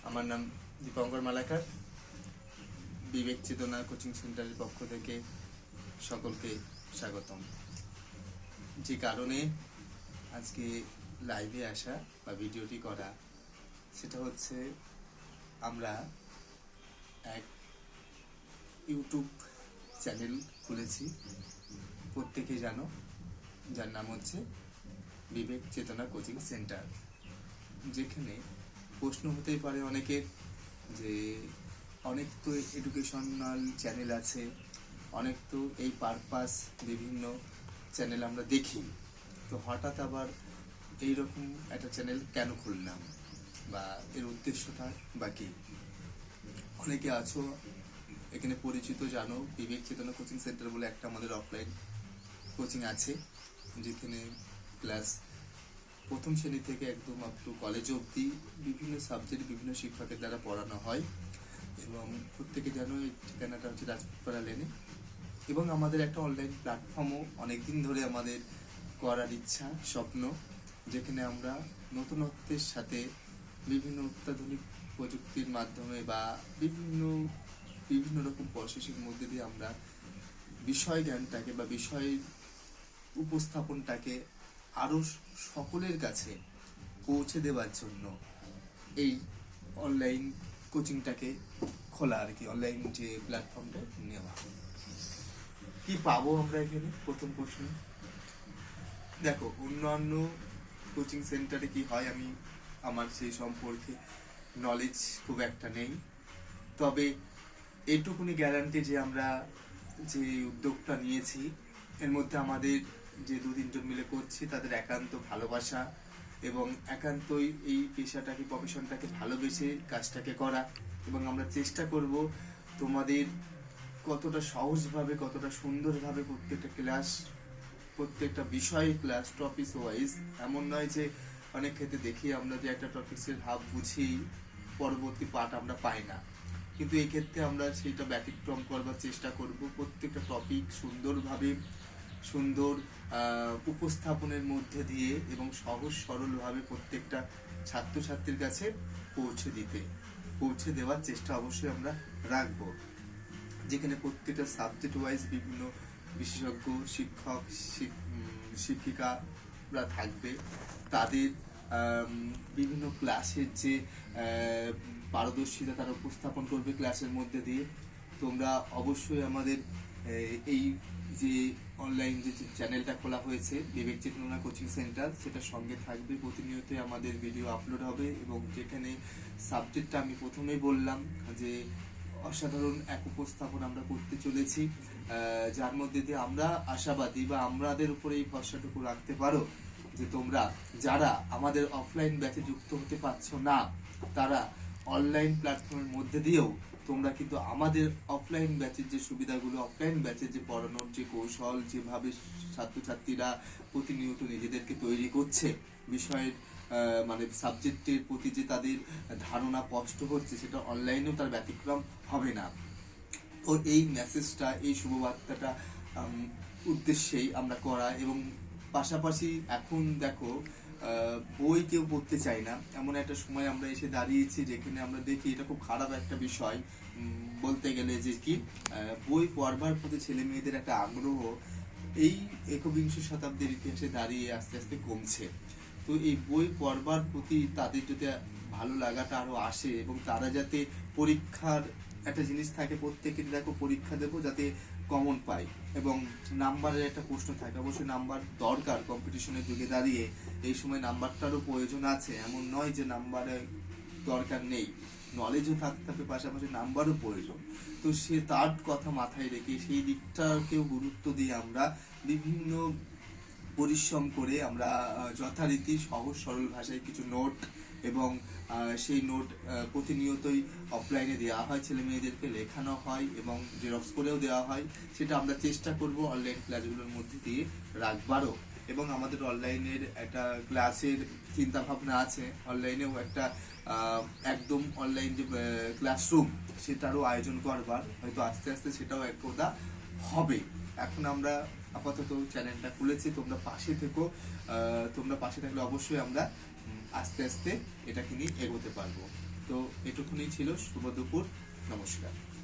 আমার নাম দীপঙ্কর মালাকার। বিবেক চেতনা কোচিং সেন্টারের পক্ষ থেকে সকলকে স্বাগতম। যে কারণে আজকে লাইভে আসা বা ভিডিওটি করা সেটা হচ্ছে, আমরা এক ইউটিউব চ্যানেল খুলেছি, প্রত্যেকে জানো, যার নাম হচ্ছে বিবেক চেতনা কোচিং সেন্টার। যেখানে প্রশ্ন হতেই পারে অনেকের যে অনেক তো এডুকেশনাল চ্যানেল আছে, অনেক তো এই পারপাস বিভিন্ন চ্যানেল আমরা দেখি, তো হঠাৎ আবার এইরকম একটা চ্যানেল কেন খুললাম বা এর উদ্দেশ্যটা বা কী? অনেকে আছো এখানে পরিচিত, জানো বিবেক চেতনা কোচিং সেন্টার বলে একটা আমাদের অফলাইন কোচিং আছে, যেখানে ক্লাস প্রথম শ্রেণী থেকে একদম আপ টু কলেজ অবধি বিভিন্ন সাবজেক্ট বিভিন্ন শিক্ষকের দ্বারা পড়ানো হয়। এবং প্রত্যেকে জানো এই ঠিকানাটা হচ্ছে রাজপুতপাড়া লেনে। এবং আমাদের একটা অনলাইন প্ল্যাটফর্মও অনেকদিন ধরে আমাদের করার ইচ্ছা, স্বপ্ন, যেখানে আমরা নতুনত্বের সাথে বিভিন্ন অত্যাধুনিক প্রযুক্তির মাধ্যমে বা বিভিন্ন রকম প্রসেসের মধ্যে দিয়ে আমরা বিষয় জ্ঞানটাকে বা বিষয় উপস্থাপনটাকে আরও সকলের কাছে পৌঁছে দেওয়ার জন্য এই অনলাইন কোচিংটাকে খোলা আর কি, অনলাইন যে প্ল্যাটফর্মটা নেওয়া। কি পাবো আমরা এখানে? প্রথম প্রশ্ন, দেখো অন্যান্য কোচিং সেন্টারে কি হয় আমি আমার সেই সম্পর্কে নলেজ খুব একটা নেই, তবে এটুকুনি গ্যারান্টি যে আমরা যে উদ্যোগটা নিয়েছি এর মধ্যে আমাদের যে 2-3 জন মিলে করছি তাদের একান্ত ভালোবাসা এবং একান্তই এই পেশাটাকে প্রফেশনটাকে ভালোবেসে কাজটাকে করা। এবং আমরা চেষ্টা করব তোমাদের কতটা সহজভাবে কতটা সুন্দরভাবে প্রত্যেকটা ক্লাস, প্রত্যেকটা বিষয় ক্লাস টপিক ওয়াইজ, এমন নয় যে অনেক ক্ষেত্রে দেখি আমরা যে একটা টপিক্সের ভাব বুঝি পরবর্তী পার্ট আমরা পাই না, কিন্তু এই ক্ষেত্রে আমরা সেটা ব্যতিক্রম করবার চেষ্টা করব। প্রত্যেকটা টপিক সুন্দরভাবে সুন্দর উপস্থাপনের মধ্যে দিয়ে এবং সহজ সরলভাবে প্রত্যেকটা ছাত্রছাত্রীর কাছে পৌঁছে দেওয়ার চেষ্টা অবশ্যই আমরা রাখব, যেখানে প্রত্যেকটা সাবজেক্ট ওয়াইজ বিভিন্ন বিশেষজ্ঞ শিক্ষক শিক্ষিকারা থাকবে, তাদের বিভিন্ন ক্লাসের যে পারদর্শিতা তারা উপস্থাপন করবে ক্লাসের মধ্যে দিয়ে। তোমরা অবশ্যই আমাদের এই যে অনলাইন যে চ্যানেলটা খোলা হয়েছে বিবেক চেতনা কোচিং সেন্টার, সেটার সঙ্গে থাকবে। প্রতিনিয়তই আমাদের ভিডিও আপলোড হবে এবং যেখানে সাবজেক্টটা আমি প্রথমেই বললাম যে অসাধারণ এক উপস্থাপন আমরা করতে চলেছি, যার মধ্যে দিয়ে আমরা আশাবাদী বা আমাদের উপরে এই ভরসাটুকু রাখতে পারো যে তোমরা যারা আমাদের অফলাইন ব্যাচে যুক্ত হতে পারছো না, তারা অনলাইন প্ল্যাটফর্মের মধ্যে দিয়েও তোমরা কিন্তু আমাদের অফলাইন ব্যাচের যে সুবিধাগুলো, অফলাইন ব্যাচের যে পড়ানোর যে কৌশল, যেভাবে ছাত্রছাত্রীরা প্রতিনিয়ত নিজেদেরকে তৈরি করছে বিষয়ের মানে সাবজেক্টের প্রতি যে তাদের ধারণা স্পষ্ট হচ্ছে, সেটা অনলাইনেও তার ব্যতিক্রম হবে না। তো এই মেসেজটা, এই শুভবার্তাটা উদ্দেশ্যেই আমরা করা। এবং পাশাপাশি এখন দেখো বই কেউ পড়তে চায় না, এমন একটা সময় আমরা এসে দাঁড়িয়েছি যেখানে আমরা দেখি এটা খুব খারাপ একটা বিষয় বলতে গেলে, যে কি বই পড়বার প্রতি ছেলে মেয়েদের একটা আগ্রহ এই একবিংশ শতাব্দীর ইতিহাসে দাঁড়িয়ে আস্তে আস্তে কমছে। তো এই বই পড়বার প্রতি তাদের যদি ভালো লাগাটা আরো আসে এবং তারা যাতে পরীক্ষার একটা জিনিস থাকে, প্রত্যেকে দেখো পরীক্ষা দেবো যাতে কমন পাই এবং নাম্বারের একটা প্রশ্ন থাকে, অবশ্যই নাম্বার দরকার কম্পিটিশনের যুগে দাঁড়িয়ে, এই সময় নাম্বারটারও প্রয়োজন আছে, এমন নয় যে নাম্বারের দরকার নেই, নলেজও থাকতে হবে, পাশাপাশি নাম্বারও প্রয়োজন। তো সে তার কথা মাথায় রেখে সেই দিকটাকেও গুরুত্ব দিয়ে আমরা বিভিন্ন পরিশ্রম করে আমরা যথারীতি সহজ সরল ভাষায় কিছু নোট এবং সেই নোট প্রতিনিয়তই অফলাইনে দেওয়া হয়, ছেলে মেয়েদেরকে লেখানো হয় এবং জেরক্স করেও দেওয়া হয়। সেটা আমরা চেষ্টা করব অনলাইন ক্লাসগুলোর মধ্যে দিয়ে রাখবারও। এবং আমাদের অনলাইনের একটা ক্লাসের চিন্তা ভাবনা আছে, অনলাইনেও একটা একদম অনলাইন যে ক্লাসরুম সেটারও আয়োজন করবার, হয়তো আস্তে আস্তে সেটাও একদা হবে। এখন আমরা আপাতত চ্যানেলটা খুলেছি, তোমরা পাশে থেকো, তোমরা পাশে থাকলে অবশ্যই আমরা আস্তে আস্তে এটাকে নিয়ে এগোতে পারবো। তো এটুকুনি ছিল। শুভ দুপুর, নমস্কার।